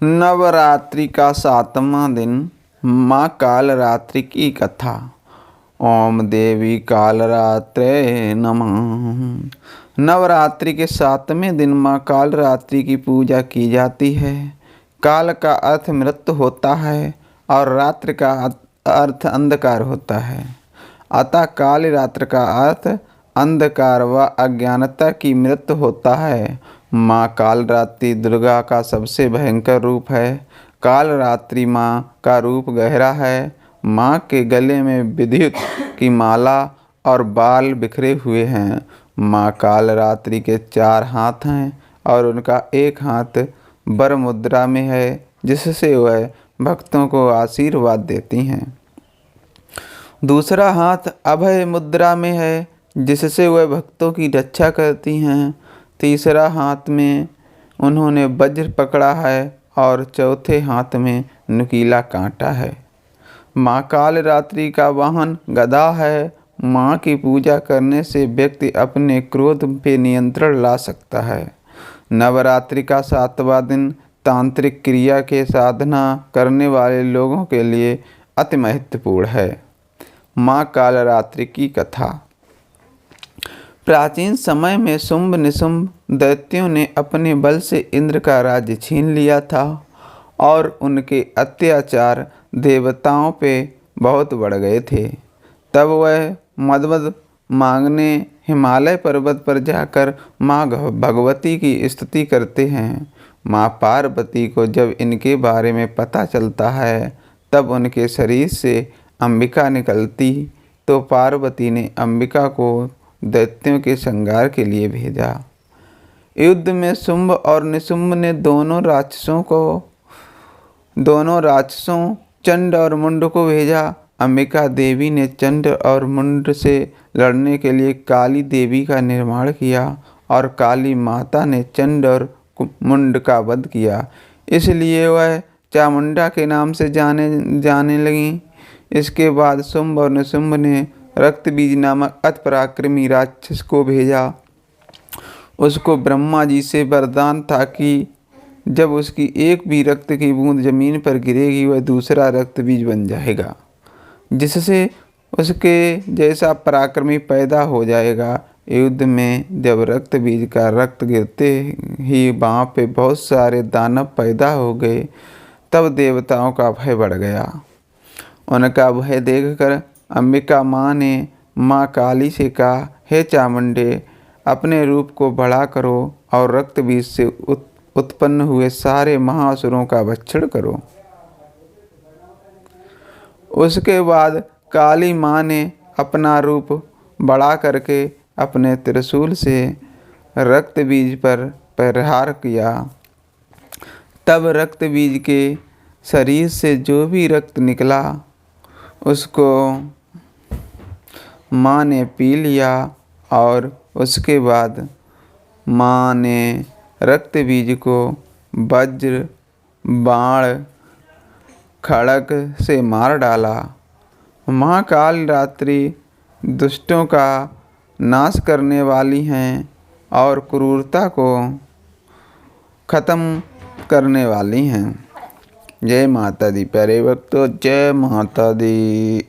नवरात्रि का 7वां दिन। माँ कालरात्रि की कथा। ओम देवी कालरात्रे नमः। नवरात्रि के 7वें दिन माँ कालरात्रि की पूजा की जाती है। काल का अर्थ मृत्यु होता है और रात्रि का अर्थ अंधकार होता है। अतः काल रात्रि का अर्थ अंधकार व अज्ञानता की मृत्यु होता है। माँ कालरात्रि दुर्गा का सबसे भयंकर रूप है। कालरात्रि माँ का रूप गहरा है। माँ के गले में विद्युत की माला और बाल बिखरे हुए हैं। माँ कालरात्रि के 4 हाथ हैं और उनका एक हाथ वर मुद्रा में है, जिससे वह भक्तों को आशीर्वाद देती हैं। दूसरा हाथ अभय मुद्रा में है, जिससे वह भक्तों की रक्षा करती हैं। तीसरा हाथ में उन्होंने वज्र पकड़ा है और चौथे हाथ में नुकीला कांटा है। माँ कालरात्रि का वाहन गदा है। माँ की पूजा करने से व्यक्ति अपने क्रोध पे नियंत्रण ला सकता है। नवरात्रि का 7वां दिन तांत्रिक क्रिया के साधना करने वाले लोगों के लिए अति महत्वपूर्ण है। माँ कालरात्रि की कथा। प्राचीन समय में शुंभ निशुंभ दैत्यों ने अपने बल से इंद्र का राज्य छीन लिया था और उनके अत्याचार देवताओं पे बहुत बढ़ गए थे। तब वह मदद मांगने हिमालय पर्वत पर जाकर माँ भगवती की स्तुति करते हैं। माँ पार्वती को जब इनके बारे में पता चलता है, तब उनके शरीर से अंबिका निकलती, तो पार्वती ने अंबिका को दैत्यों के संहार के लिए भेजा। युद्ध में शुंभ और निशुंभ ने दोनों राक्षसों चंड और मुंड को भेजा। अंबिका देवी ने चंड और मुंड से लड़ने के लिए काली देवी का निर्माण किया और काली माता ने चंड और मुंड का वध किया, इसलिए वह चामुंडा के नाम से जाने लगी। इसके बाद शुंभ और निशुंभ ने रक्तबीज नामक अति पराक्रमी राक्षस को भेजा। उसको ब्रह्मा जी से वरदान था कि जब उसकी एक भी रक्त की बूंद जमीन पर गिरेगी, वह दूसरा रक्तबीज बन जाएगा, जिससे उसके जैसा पराक्रमी पैदा हो जाएगा। युद्ध में जब रक्तबीज का रक्त गिरते ही वहाँ पे बहुत सारे दानव पैदा हो गए, तब देवताओं का भय बढ़ गया। उनका भय देखकर अंबिका माँ ने माँ काली से कहा, हे चामुंडे, अपने रूप को बढ़ा करो और रक्तबीज से उत्पन्न हुए सारे महाअसुरों का भक्षण करो। उसके बाद काली माँ ने अपना रूप बढ़ा करके अपने त्रिशूल से रक्तबीज पर प्रहार किया। तब रक्तबीज के शरीर से जो भी रक्त निकला, उसको माँ ने पी लिया और उसके बाद माँ ने रक्तबीज को वज्र, बाण, खड़ग से मार डाला। माँ कालरात्रि दुष्टों का नाश करने वाली हैं और क्रूरता को ख़त्म करने वाली हैं। जय माता दी प्यारे भक्तों, जय माता दी।